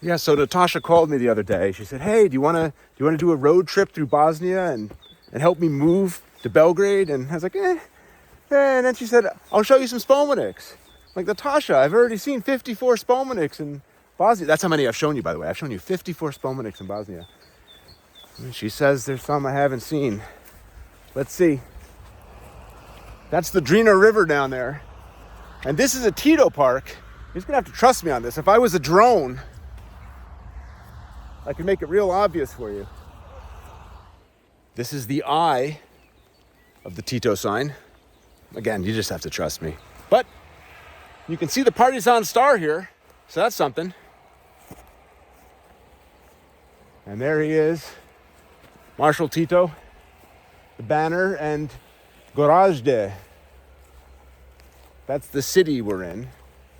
Yeah, so Natasha called me the other day. She said, "Hey, do you want to do a road trip through Bosnia and help me move to Belgrade?" And I was like, eh. And then she said, "I'll show you some Spomeniks." I'm like, Natasha, I've already seen 54 Spomeniks in Bosnia. That's how many I've shown you, by the way. I've shown you 54 Spomeniks in Bosnia. And she says there's some I haven't seen. Let's see. That's the Drina River down there. And this is a Tito park. You're just gonna have to trust me on this. If I was a drone, I can make it real obvious for you. This is the eye of the Tito sign. Again, you just have to trust me. But you can see the partisan star here, so that's something. And there he is, Marshal Tito, the banner, and Gorazde. That's the city we're in.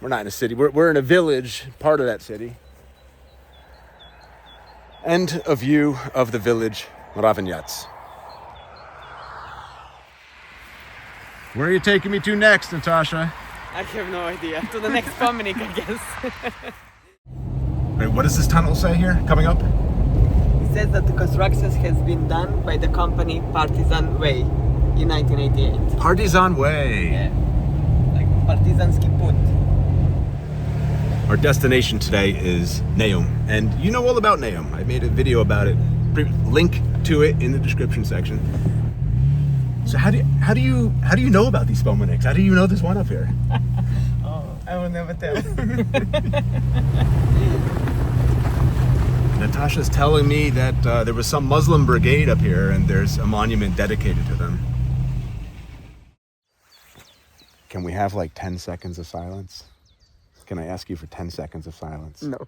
We're not in a city, we're in a village, part of that city. And a view of the village Mravinjac. Where are you taking me to next, Natasha? I have no idea. To the next Spomenik, I guess. Wait, what does this tunnel say here, coming up? It says that the construction has been done by the company Partizan Way in 1988. Partizan Way. Yeah, like Partizanski Put. Our destination today is Neum, and you know all about Neum. I made a video about it. Link to it in the description section. So how do you know about these Spomeniks? How do you know there's one up here? Oh, I will never tell. Natasha's telling me that there was some Muslim brigade up here, and there's a monument dedicated to them. Can we have like 10 seconds of silence? Can I ask you for 10 seconds of silence? No.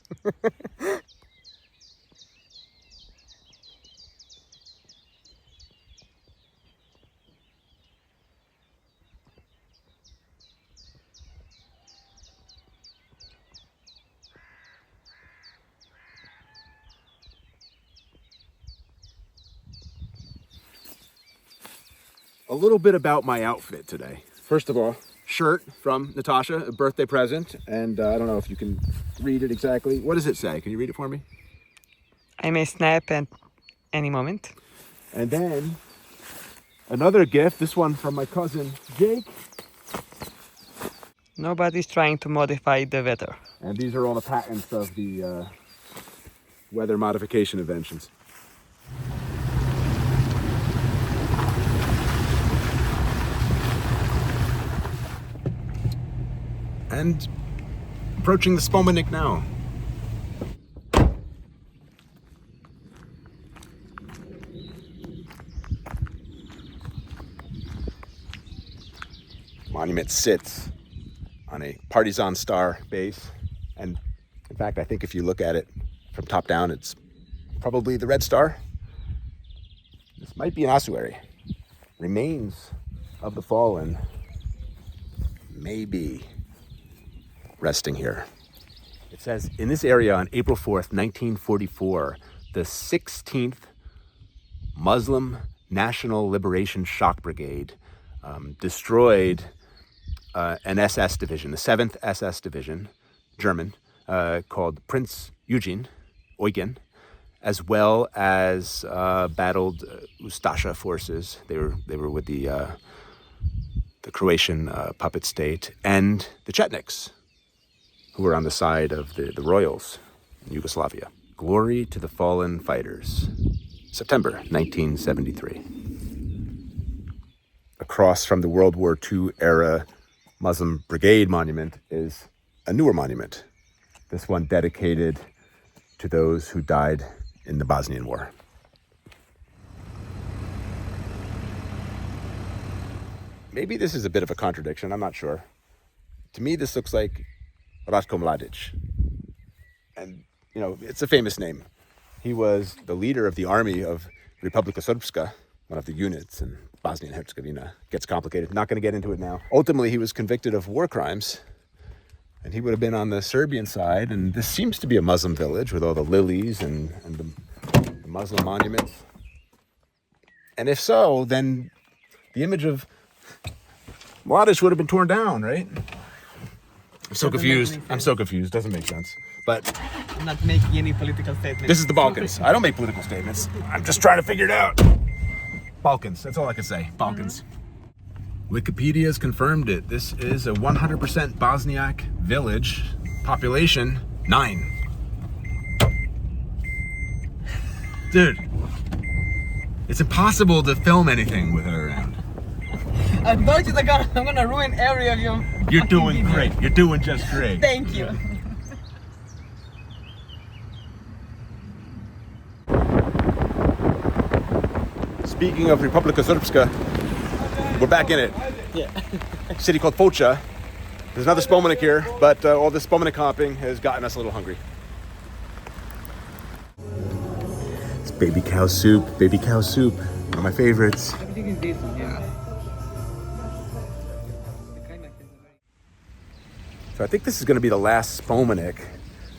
A little bit about my outfit today. First of all, shirt from Natasha, a birthday present, and I don't know if you can read it exactly. What does it say? Can you read it for me? I may snap at any moment. And then another gift, this one from my cousin Jake. Nobody's trying to modify the weather. And these are all the patents of the weather modification inventions. And approaching the Spomenik now. Monument sits on a partisan star base, and in fact, I think if you look at it from top down, it's probably the red star. This might be an ossuary. Remains of the fallen may be resting here. It says, in this area on April 4th, 1944, the 16th Muslim National Liberation Shock Brigade destroyed an SS division, the 7th SS division, German, called Prince Eugen, as well as battled Ustasha forces. They were with the Croatian puppet state, and the Chetniks, who were on the side of the royals in Yugoslavia. Glory to the fallen fighters. September 1973. Across from the World War II era Muslim Brigade monument is a newer monument. This one dedicated to those who died in the Bosnian War. Maybe this is a bit of a contradiction, I'm not sure. To me, this looks like Ratko Mladic. And, you know, it's a famous name. He was the leader of the army of Republika Srpska, one of the units in Bosnia and Herzegovina. Gets complicated, not going to get into it now. Ultimately, he was convicted of war crimes, and he would have been on the Serbian side. And this seems to be a Muslim village with all the lilies and the Muslim monuments. And if so, then the image of Mladic would have been torn down, right? I'm so confused. Doesn't make sense. but I'm not making any political statements. this is the Balkans. I don't make political statements. I'm just trying to figure it out. Balkans, that's all I can say. Balkans. Wikipedia has confirmed it. This is a 100% Bosniak village. Population 9. Dude, it's impossible to film anything with her around. I told you that I'm gonna ruin every of your. You're doing video. great. You're doing just great. Thank you. Speaking of Republika Srpska, we're back in it. Yeah. City called Foča. There's another Spomenik here, but all this Spomenik hopping has gotten us a little hungry. It's baby cow soup. Baby cow soup. One of my favorites. Everything is decent, yeah. So I think this is going to be the last Spomenik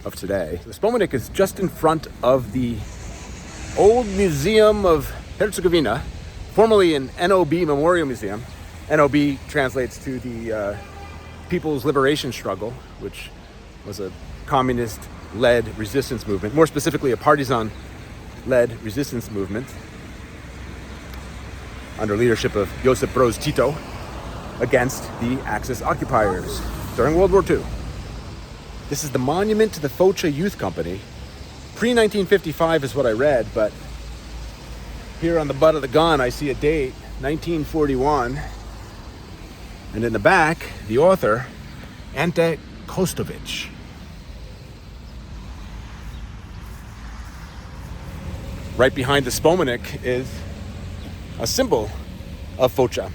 of today. The Spomenik is just in front of the old Museum of Herzegovina, formerly an NOB Memorial Museum. NOB translates to the People's Liberation Struggle, which was a communist-led resistance movement, more specifically a partisan-led resistance movement under leadership of Josip Broz Tito against the Axis occupiers during World War II. This is the monument to the Foča Youth Company. Pre-1955 is what I read, but here on the butt of the gun I see a date, 1941. And in the back, the author, Ante Kostovic. Right behind the Spomenik is a symbol of Foča,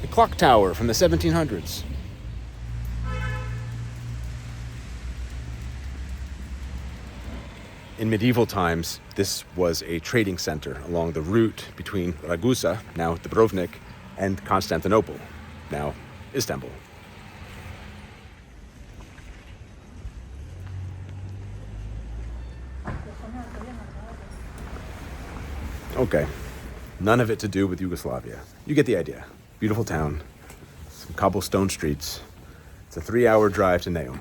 a clock tower from the 1700s. In medieval times, this was a trading center along the route between Ragusa, now Dubrovnik, and Constantinople, now Istanbul. Okay, none of it to do with Yugoslavia. You get the idea. Beautiful town, some cobblestone streets. It's a 3-hour drive to Neum.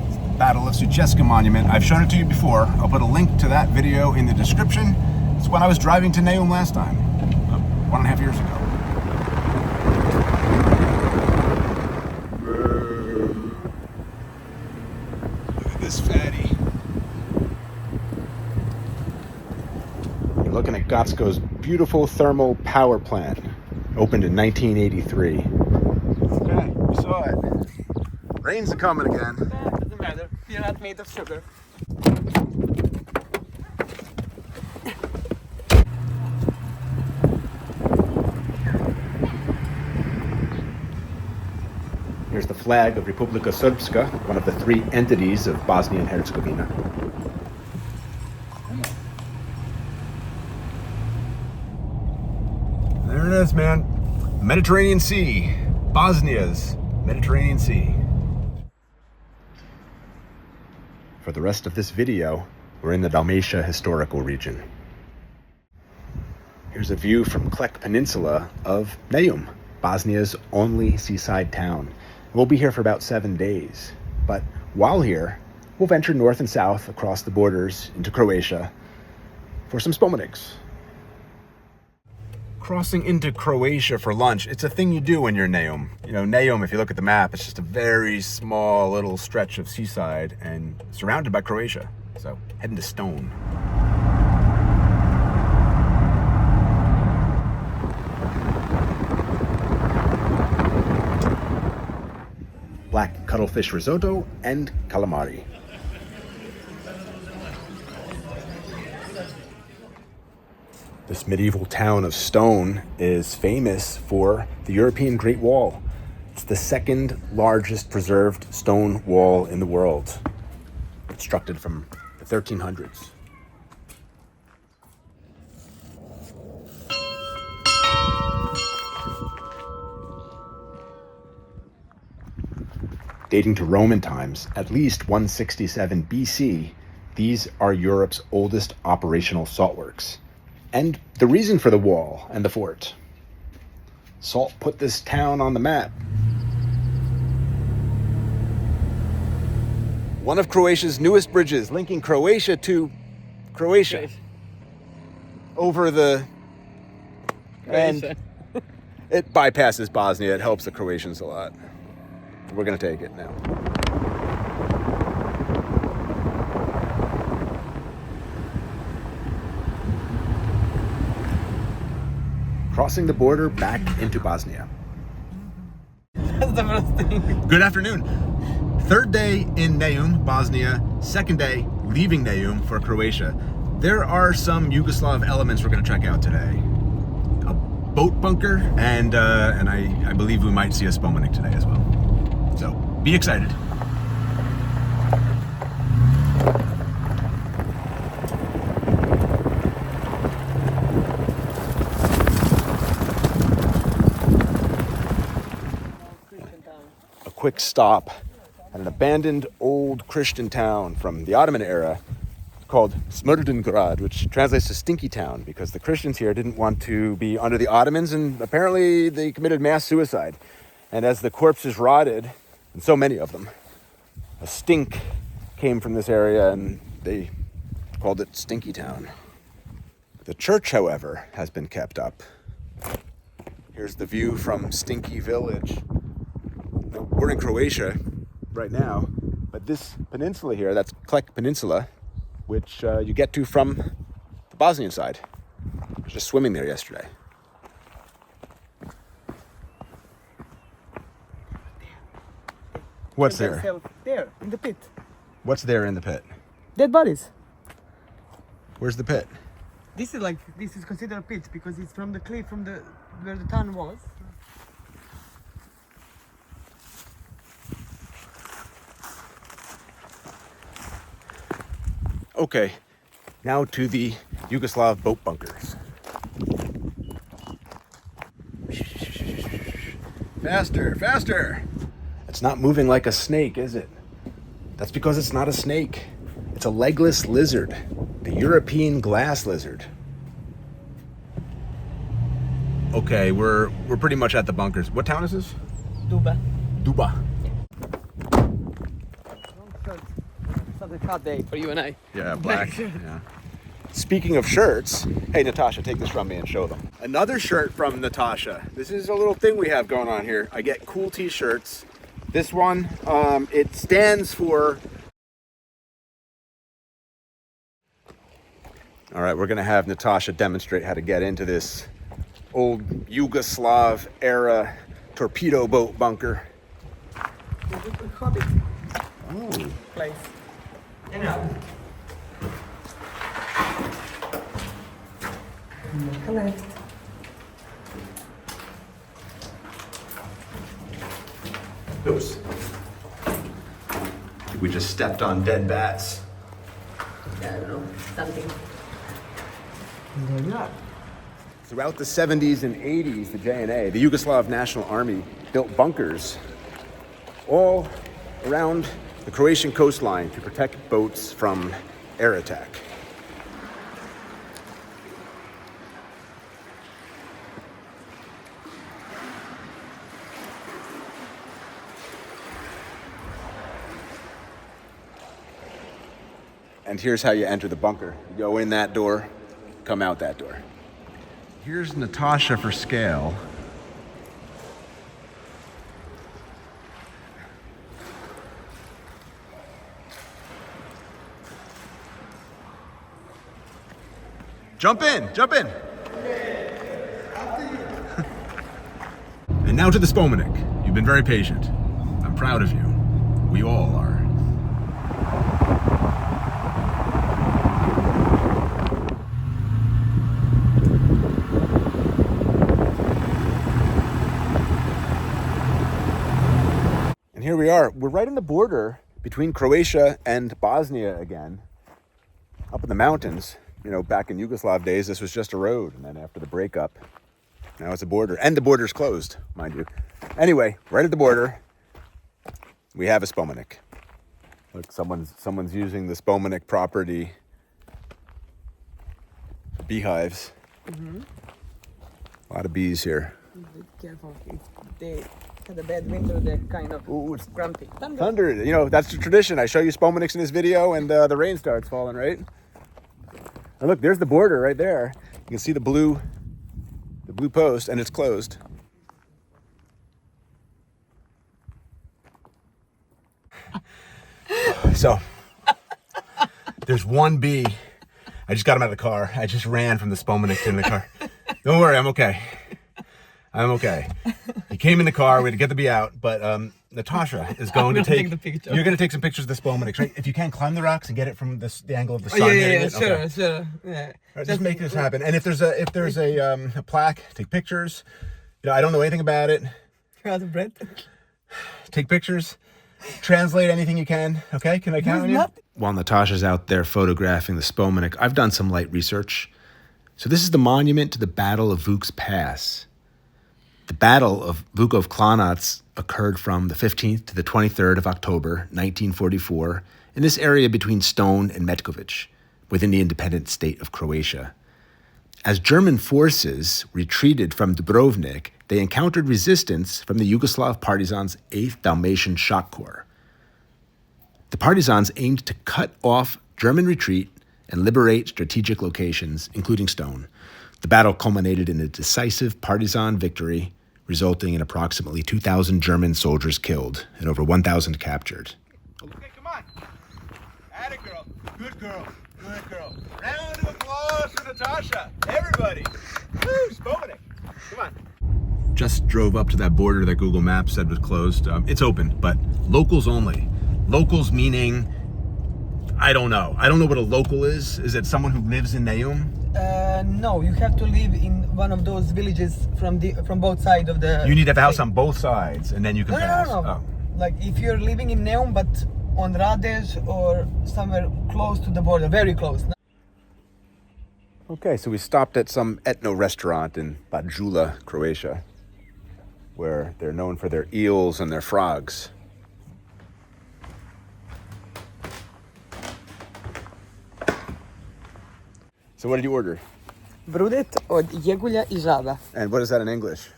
It's the Battle of Suceska Monument. I've shown it to you before. I'll put a link to that video in the description. It's when I was driving to Neum last time, 1.5 years ago. Look at this fatty. You're looking at Gotsko's beautiful thermal power plant, opened in 1983. Okay, we saw it. Rain's a coming again. Doesn't matter. You're not made of sugar. Here's the flag of Republika Srpska, one of the 3 entities of Bosnia and Herzegovina. There it is, man. Mediterranean Sea. Bosnia's Mediterranean Sea. For the rest of this video, we're in the Dalmatia historical region. Here's a view from Klek Peninsula of Neum, Bosnia's only seaside town. We'll be here for about 7 days, but while here, we'll venture north and south across the borders into Croatia for some Spomeniks. Crossing into Croatia for lunch, it's a thing you do when you're in Neum. You know, Neum, if you look at the map, it's just a very small little stretch of seaside and surrounded by Croatia. So, heading to Stone. Black cuttlefish risotto and calamari. This medieval town of Stone is famous for the European Great Wall. It's the 2nd largest preserved stone wall in the world, constructed from the 1300s. Dating to Roman times, at least 167 BC, these are Europe's oldest operational saltworks. And the reason for the wall and the fort. Salt put this town on the map. One of Croatia's newest bridges linking Croatia to Croatia. Over the... And it bypasses Bosnia. It helps the Croatians a lot. We're going to take it now. Crossing the border back into Bosnia. That's the first thing. Good afternoon. Third day in Neum, Bosnia. Second day leaving Neum for Croatia. There are some Yugoslav elements we're going to check out today. A boat bunker, and I believe we might see a Spomenik today as well. So be excited. A quick stop at an abandoned old Christian town from the Ottoman era called Smrdengrad, which translates to Stinky Town, because the Christians here didn't want to be under the Ottomans, and apparently they committed mass suicide. And as the corpses rotted, and so many of them, a stink came from this area, and they called it Stinky Town. The church, however, has been kept up. Here's the view from Stinky Village. We're in Croatia right now, but this peninsula here, that's Klek Peninsula, which you get to from the Bosnian side. I was just swimming there yesterday. What's there? There, in the pit. What's there in the pit? Dead bodies. Where's the pit? This is considered a pit because it's from the cliff from where the town was. Okay, now to the Yugoslav boat bunkers. Faster, faster! It's not moving like a snake, is it? That's because it's not a snake. It's a legless lizard, the European glass lizard. Okay, we're pretty much at the bunkers. What town is this? Duba. Duba. It's a hot day for you and I. Yeah, black. Yeah. Speaking of shirts, hey Natasha, take this from me and show them. Another shirt from Natasha. This is a little thing we have going on here. I get cool t-shirts. This one, it stands for... All right, we're gonna have Natasha demonstrate how to get into this old Yugoslav-era torpedo boat bunker. Hobbit Oh. place. Yeah. Collect. Oops. We just stepped on dead bats. I don't know, something. Yeah. Throughout the 70s and 80s, the JNA, the Yugoslav National Army, built bunkers all around the Croatian coastline to protect boats from air attack. And here's how you enter the bunker. You go in that door, come out that door. Here's Natasha for scale. Jump in, jump in. And now to the Spomenik. You've been very patient. I'm proud of you. We all are. And here we are. We're right on the border between Croatia and Bosnia again, up in the mountains. You know, back in Yugoslav days, this was just a road, and then after the breakup, now it's a border, and the border's closed, mind you. Anyway, right at the border, we have a Spomenik. Look, someone's using the Spomenik property for beehives. Mm-hmm. A lot of bees here. Be careful. They had a bad winter, they're kind of Ooh, it's grumpy. thunder. You know, that's the tradition. I show you Spomeniks in this video and the rain starts falling, right? And look, there's the border right there. You can see the blue post, and it's closed. So, there's one bee. I just got him out of the car. I just ran from the Spomeniks in the car. Don't worry, I'm okay. I'm okay. He came in the car. We had to get the bee out, but Natasha is going to take the picture. You're going to take some pictures of the Spomeniks, right? If you can, climb the rocks and get it from the angle of the sun. Yeah, Sure. okay. Sure. Yeah. Right, just make this happen. And if there's a plaque, take pictures. You know, I don't know anything about it. You're out of breath. Take pictures. Translate anything you can. Okay? Can I count on you? While Natasha's out there photographing the Spomenik, I've done some light research. So this is the monument to the Battle of Vuk's Pass. The Battle of Vukov Klanac occurred from the 15th to the 23rd of October, 1944, in this area between Stone and Metkovic, within the independent state of Croatia. As German forces retreated from Dubrovnik, they encountered resistance from the Yugoslav partisans' 8th Dalmatian Shock Corps. The partisans aimed to cut off German retreat and liberate strategic locations, including Stone. The battle culminated in a decisive partisan victory, resulting in approximately 2,000 German soldiers killed and over 1,000 captured. Okay, come on. Atta girl. Good girl. Good girl. Round of applause for Natasha. Everybody. Woo, Spomenik. Come on. Just drove up to that border that Google Maps said was closed. It's open, but locals only. Locals meaning, I don't know. I don't know what a local is. Is it someone who lives in Neum? No, you have to live in one of those villages from both sides of the... You need to have a house on both sides, and then you can pass. No. Oh. Like if you're living in Neum, but on Rades or somewhere close to the border, very close. Okay, so we stopped at some ethno restaurant in Korčula, Croatia, where they're known for their eels and their frogs. So what did you order? Brudet od jegulja I žaba. And what is that in English?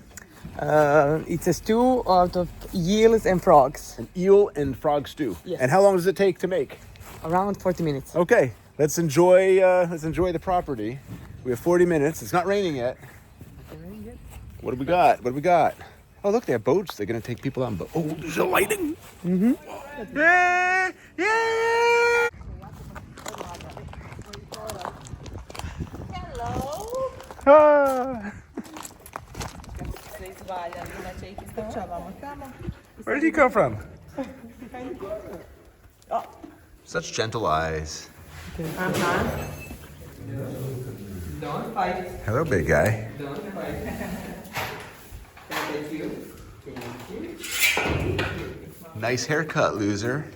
It's a stew out of eels and frogs. An eel and frog stew. Yes. And how long does it take to make? Around 40 minutes. Okay, let's enjoy the property. We have 40 minutes. It's not raining yet. What do we got? What do we got? Oh, look, they have boats. They're going to take people on boats. Oh, there's a lighting. Mm-hmm. Yeah! Yeah! Hello. Ah. Where did he come from? Such gentle eyes. Don't fight. Hello, big guy. Don't fight. Thank you. Thank you. Nice haircut, loser.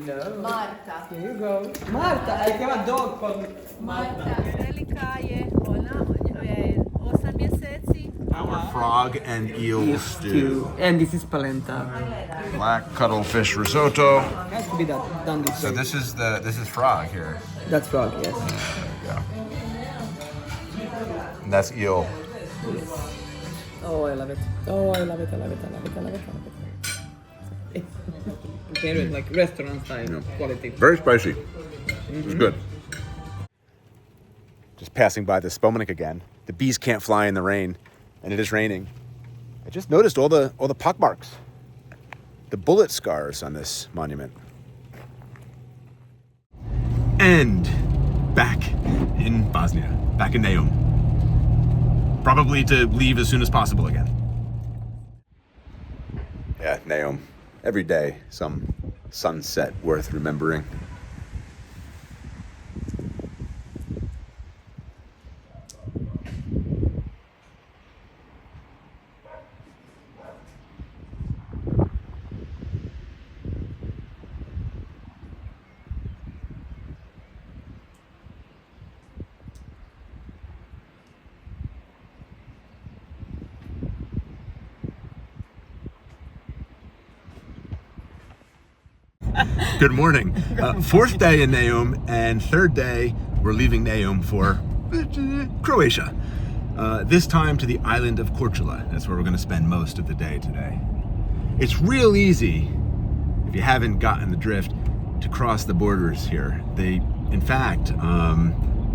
Hello. Marta. Here you go. Marta, I have a dog called Marta. Velika je ona, je 8 mjeseci. Our frog and eel stew. And this is polenta. Black cuttlefish risotto. Has to be done this So way. this is frog here. That's frog, yes. Yeah. And that's eel. Oh, I love it. Oh, I love it. Very like restaurant style quality. Very spicy. It's good. Just passing by the Spomenik again. The bees can't fly in the rain, and it is raining. I just noticed all the pockmarks, the bullet scars on this monument. And back in Bosnia, back in Neum. Probably to leave as soon as possible again. Yeah, Neum. Every day, some sunset worth remembering. Good morning. Fourth day in Neum, and third day we're leaving Neum for Croatia. this time to the island of Korčula. That's where we're going to spend most of the day today. It's real easy, if you haven't gotten the drift, to cross the borders here. In fact,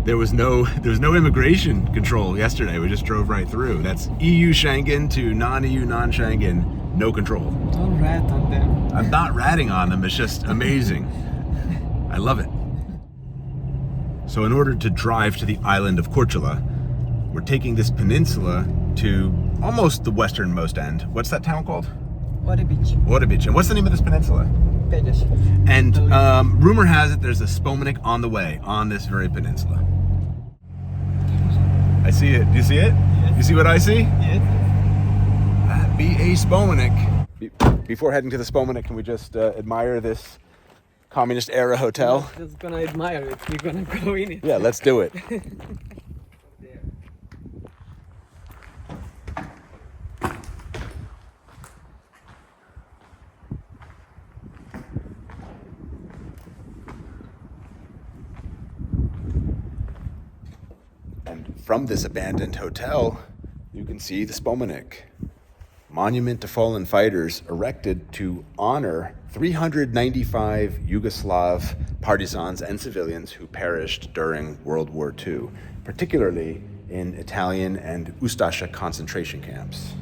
there was no immigration control yesterday. We just drove right through. That's EU Schengen to non-EU, non-Schengen, no control. Don't rat on them. I'm not ratting on them, it's just amazing. I love it. So in order to drive to the island of Korčula, we're taking this peninsula to almost the westernmost end. What's that town called? Orebić. Orebić. And what's the name of this peninsula? Pelješac. And rumor has it there's a Spomenik on the way on this very peninsula. I see it. Do you see it? Yes. You see what I see? Yes. That be a Spomenik. Before heading to the Spomenik, can we just admire this communist era hotel? I'm just gonna admire it. We're gonna go in it. Yeah, let's do it. And from this abandoned hotel, you can see the Spomenik, monument to fallen fighters erected to honor 395 Yugoslav partisans and civilians who perished during World War II, particularly in Italian and Ustasha concentration camps.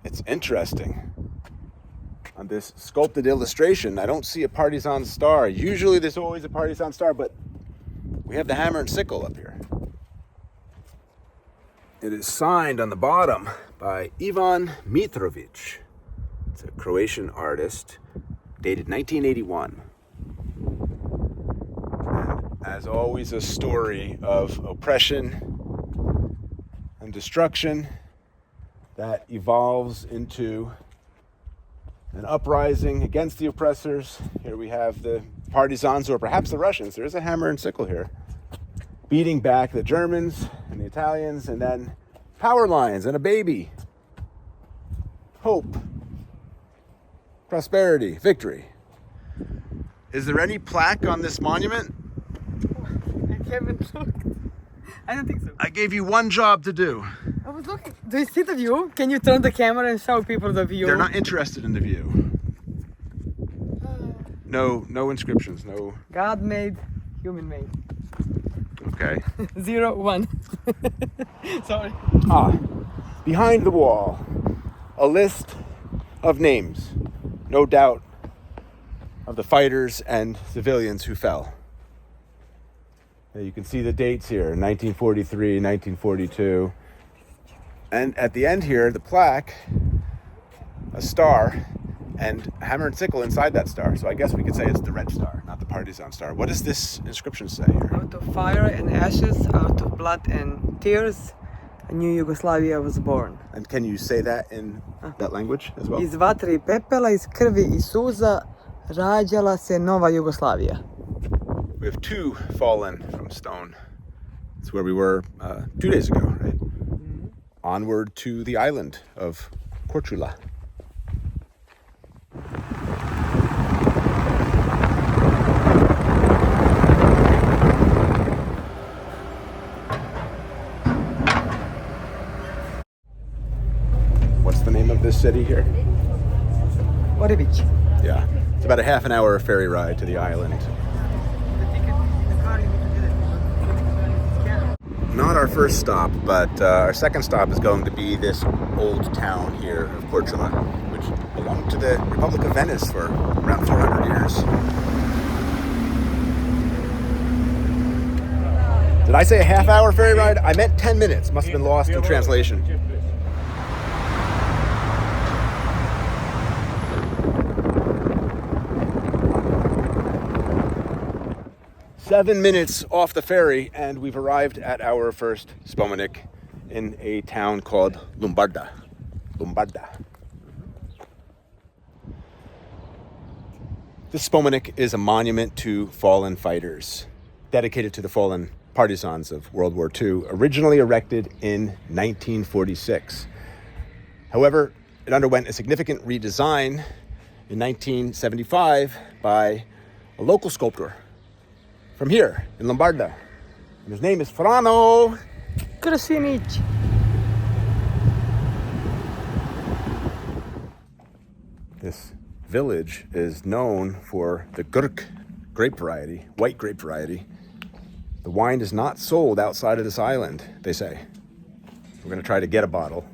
It's interesting. On this sculpted illustration, I don't see a partisan star. Usually there's always a partisan star, but we have the hammer and sickle up here. It is signed on the bottom by Ivan Mitrovic. It's a Croatian artist, dated 1981. And as always, a story of oppression and destruction that evolves into an uprising against the oppressors. Here we have the partisans, or perhaps the Russians. There is a hammer and sickle here, beating back the Germans and the Italians, and then power lines and a baby. Hope, prosperity, victory. Is there any plaque on this monument? I haven't looked. I don't think so. I gave you one job to do. I was looking. Do you see the view? Can you turn the camera and show people the view? They're not interested in the view. No inscriptions, no. God made, human made. Okay. 0, 1. Sorry. Behind the wall, a list of names, no doubt, of the fighters and civilians who fell. You can see the dates here, 1943, 1942. And at the end here, the plaque, a star, and a hammer and sickle inside that star. So I guess we could say it's the Red Star, not the Partisan Star. What does this inscription say here? Out of fire and ashes, out of blood and tears, a new Yugoslavia was born. And can you say that in that language as well? Iz vatre I pepela, iz krvi I suza, rađala se nova Jugoslavia. We have two fallen from stone. It's where we were 2 days ago, right? Mm-hmm. Onward to the island of Korčula. What's the name of this city here? Orebić. Yeah, it's about a half an hour ferry ride to the island. Not our first stop, but our second stop is going to be this old town here of Korčula, which belonged to the Republic of Venice for around 400 years. Did I say a half-hour ferry ride? I meant 10 minutes. Must have been lost in translation. Seven minutes off the ferry, and we've arrived at our first Spomenik in a town called Lumbarda. This Spomenik is a monument to fallen fighters, dedicated to the fallen partisans of World War II, originally erected in 1946. However, It underwent a significant redesign in 1975 by a local sculptor from here in Lombardia. And his name is Frano Krasinic. This village is known for the Grk grape variety, white grape variety. The wine is not sold outside of this island, they say. We're going to try to get a bottle.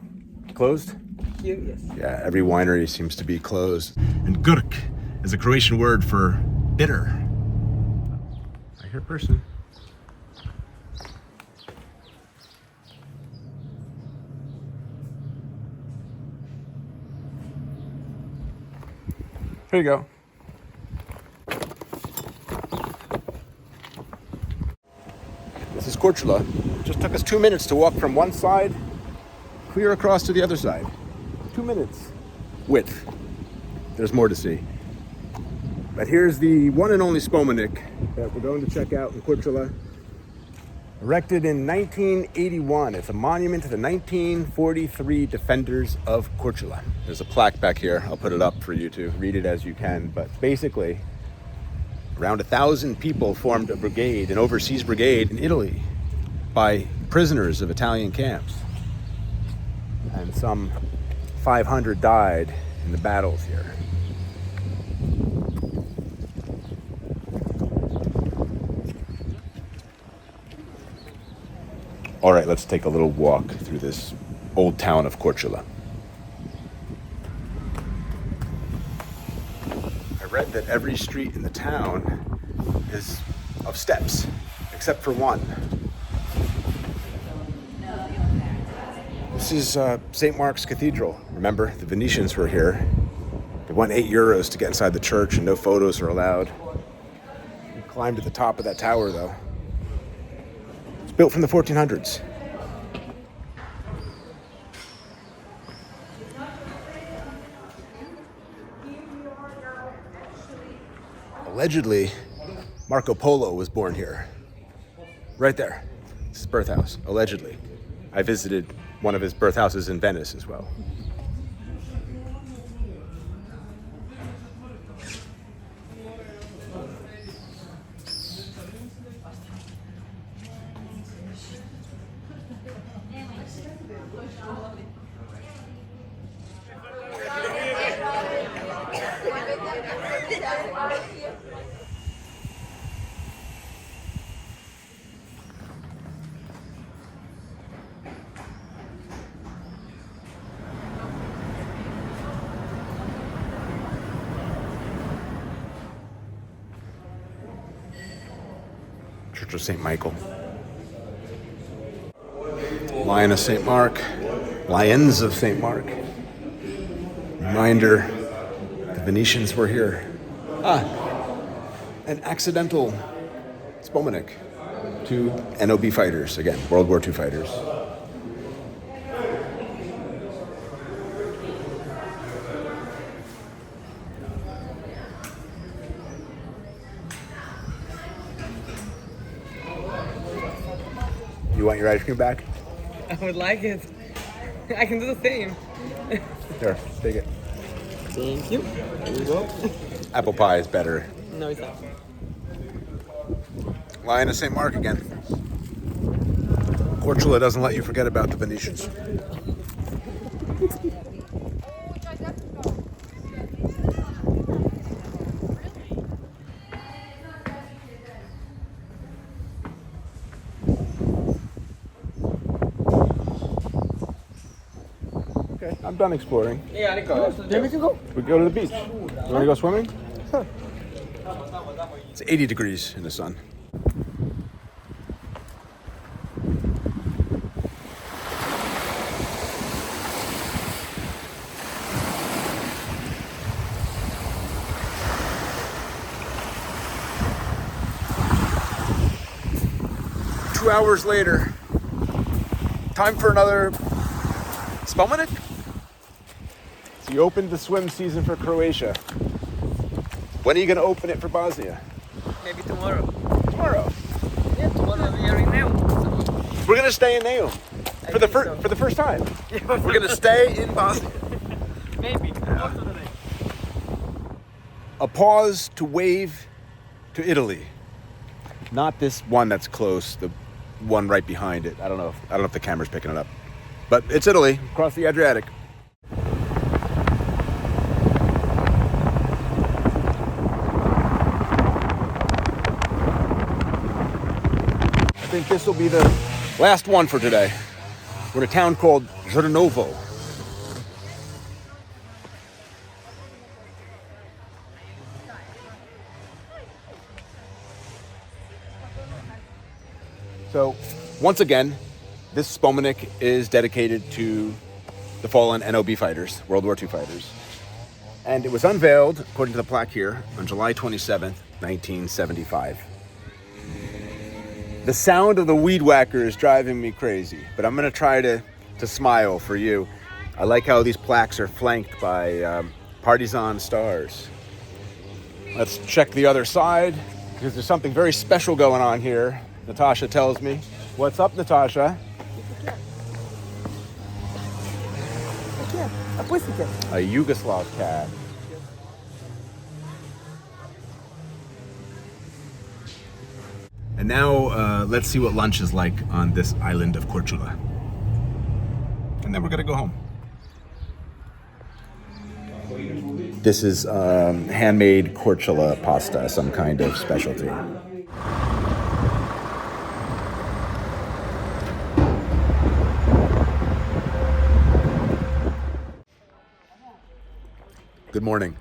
Closed? Here, yes. Yeah, every winery seems to be closed. And Grk is a Croatian word for bitter. I hear a person. Here you go. This is Korčula. It just took us 2 minutes to walk from one side clear across to the other side. 2 minutes width. There's more to see. But here's the one and only Spomenik that we're going to check out in Korčula. Erected in 1981. It's a monument to the 1943 defenders of Korčula. There's a plaque back here. I'll put it up for you to read it as you can. But basically, around 1,000 people formed a brigade, an overseas brigade in Italy by prisoners of Italian camps. And some 500 died in the battles here. All right, let's take a little walk through this old town of Korčula. I read that every street in the town is of steps, except for one. This is St. Mark's Cathedral. Remember, the Venetians were here. They won €8 to get inside the church and no photos are allowed. We climbed to the top of that tower, though. It's built from the 1400s. Allegedly, Marco Polo was born here. Right there. It's his birth house, allegedly. I visited one of his birth houses in Venice as well. Church of St. Michael. Lion of St. Mark. Lions of St. Mark. Reminder, the Venetians were here. An accidental Spomenik. 2 NOB fighters, again, World War II fighters. You want your ice cream back? I would like it. I can do the same. Here, take it. Thank you. Here you go. Apple pie is better. No, it's not. Lion of St. Mark again. Korčula doesn't let you forget about the Venetians. Okay, I'm done exploring. Yeah, I go. Do you want me to go? We go to the beach. You want to go swimming? Sure. It's 80 degrees in the sun. Two hours later, time for another Spomenik? So you opened the swim season for Croatia. When are you going to open it for Bosnia? Maybe tomorrow. Tomorrow. Yeah, tomorrow we are in Neum. So We're going to stay in Neum for the first time. We're going to stay in Bosnia. Croatia. A pause to wave to Italy. Not this one that's close, the one right behind it. I don't know if the camera's picking it up. But it's Italy, across the Adriatic. I think this will be the last one for today. We're in a town called Žrnovo. So, once again, this Spomenik is dedicated to the fallen NOB fighters, World War II fighters. And it was unveiled, according to the plaque here, on July 27th, 1975. The sound of the weed whacker is driving me crazy, but I'm going to try to smile for you. I like how these plaques are flanked by partisan stars. Let's check the other side, because there's something very special going on here. Natasha tells me. What's up, Natasha? A Yugoslav cat. And now let's see what lunch is like on this island of Korčula. And then we're gonna go home. This is handmade Korčula pasta, some kind of specialty. Good morning.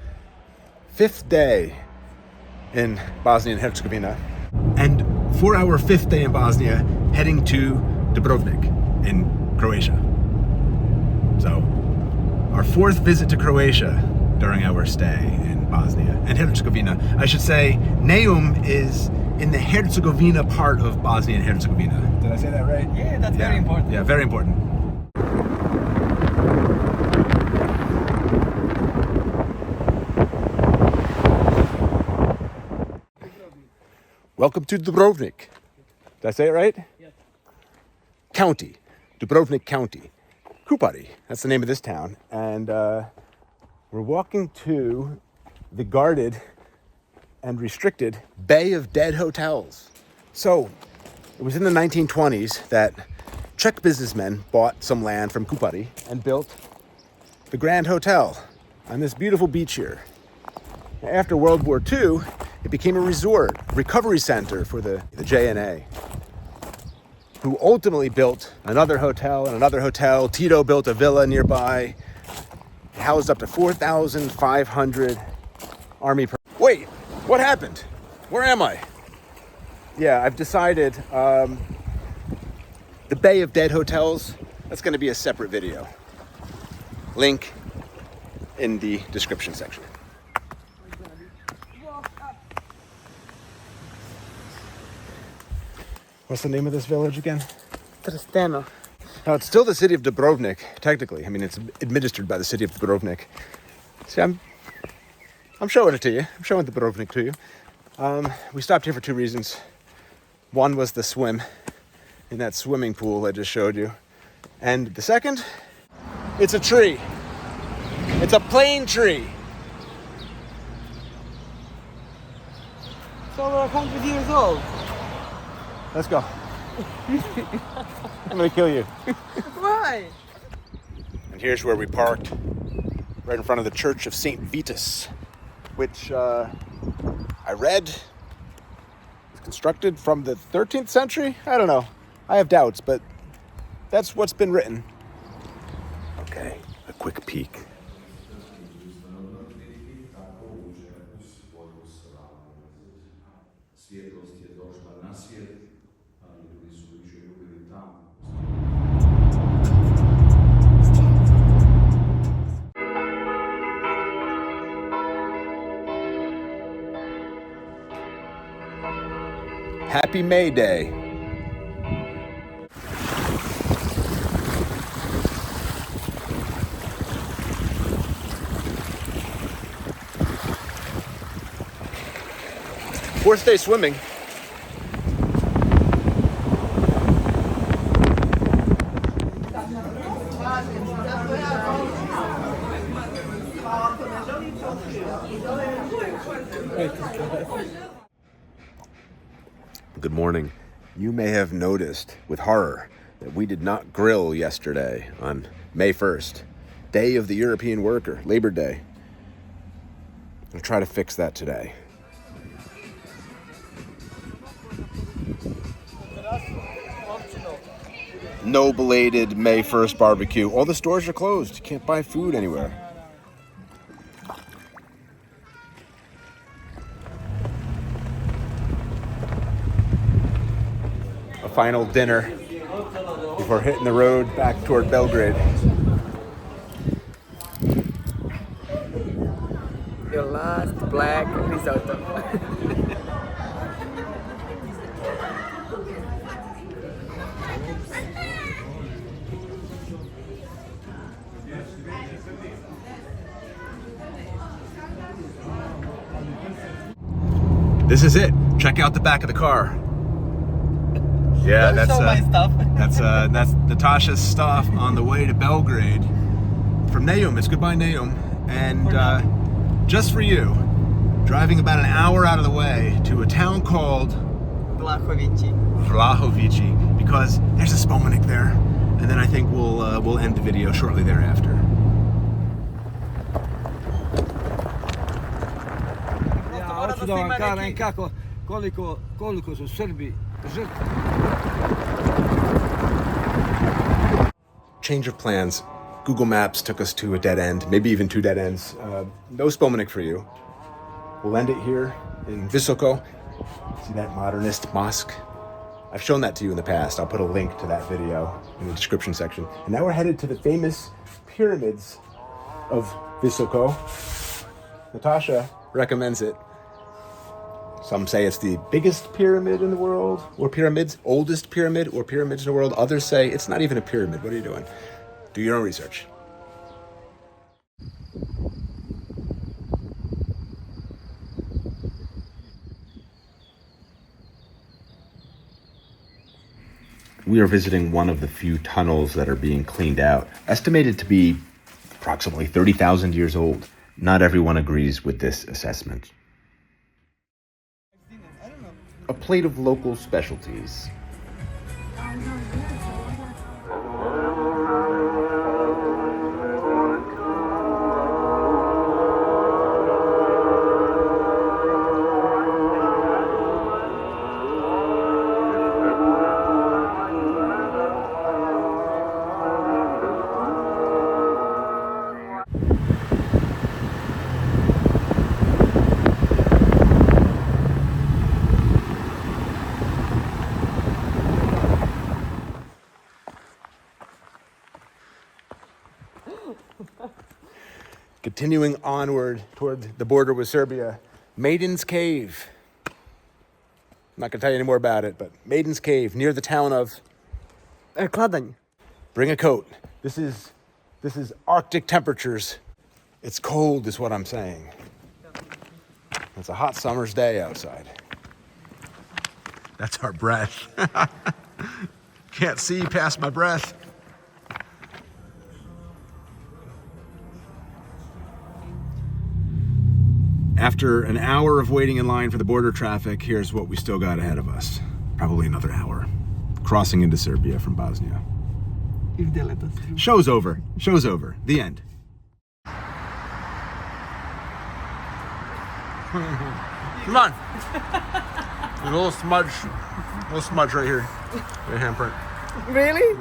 5th day in Bosnia and Herzegovina, and for our 5th day in Bosnia, heading to Dubrovnik in Croatia. So, our 4th visit to Croatia during our stay in Bosnia and Herzegovina. I should say, Neum is in the Herzegovina part of Bosnia and Herzegovina. Did I say that right? Yeah, that's very important. Yeah, very important. Welcome to Dubrovnik. Did I say it right? Yes. County. Dubrovnik County. Kupari. That's the name of this town. And we're walking to the guarded and restricted Bay of Dead hotels. So, it was in the 1920s that Czech businessmen bought some land from Kupari and built the Grand Hotel on this beautiful beach here. After World War II, it became a resort, recovery center for the JNA, who ultimately built another hotel and another hotel. Tito built a villa nearby. It housed up to 4,500 army. Wait, what happened? Where am I? Yeah, I've decided the Bay of Dead hotels, that's going to be a separate video. Link in the description section. What's the name of this village again? Trsteno. Now, it's still the city of Dubrovnik, technically. I mean, it's administered by the city of Dubrovnik. See, I'm showing it to you. I'm showing Dubrovnik to you. We stopped here for 2 reasons. One was the swim in that swimming pool I just showed you. And the second, it's a tree. It's a plane tree. It's over 100 years old. Let's go. I'm gonna kill you. Why? And here's where we parked, right in front of the Church of St. Vitus, which I read was constructed from the 13th century? I don't know. I have doubts, but that's what's been written. Okay, a quick peek. Happy May Day. Fourth day swimming. You may have noticed with horror that we did not grill yesterday on May 1st, Day of the European Worker, Labor Day. I'll try to fix that today. No belated May 1st barbecue. All the stores are closed. You can't buy food anywhere. A final dinner before hitting the road back toward Belgrade. Your last black risotto. This is it. Check out the back of the car. Yeah, Don't show my stuff. that's Natasha's stuff on the way to Belgrade from Neum. It's goodbye Neum, and just for you, driving about an hour out of the way to a town called Vlahovici. Vlahovici, because there's a Spomeniks there, and then I think we'll end the video shortly thereafter. Hoću da vam kažem koliko su Srbi žrtve. Change of plans. Google Maps took us to a dead end, maybe even two dead ends. No Spomeniks for you. We'll end it here in Visoko. See that modernist mosque? I've shown that to you in the past. I'll put a link to that video in the description section. And now we're headed to the famous pyramids of Visoko. Natasha recommends it. Some say it's the biggest pyramid in the world, or pyramids, oldest pyramid, or pyramids in the world. Others say it's not even a pyramid. What are you doing? Do your own research. We are visiting one of the few tunnels that are being cleaned out, estimated to be approximately 30,000 years old. Not everyone agrees with this assessment. A plate of local specialties. Continuing onward toward the border with Serbia, Maiden's Cave. I'm not going to tell you any more about it, but Maiden's Cave near the town of Kladanj. Bring a coat. This is Arctic temperatures. It's cold is what I'm saying. It's a hot summer's day outside. That's our breath. Can't see past my breath. After an hour of waiting in line for the border traffic, here's what we still got ahead of us. Probably another hour. Crossing into Serbia from Bosnia. If they let us through. Show's over. Show's over. The end. Come on. A little smudge right here. Your handprint. Really?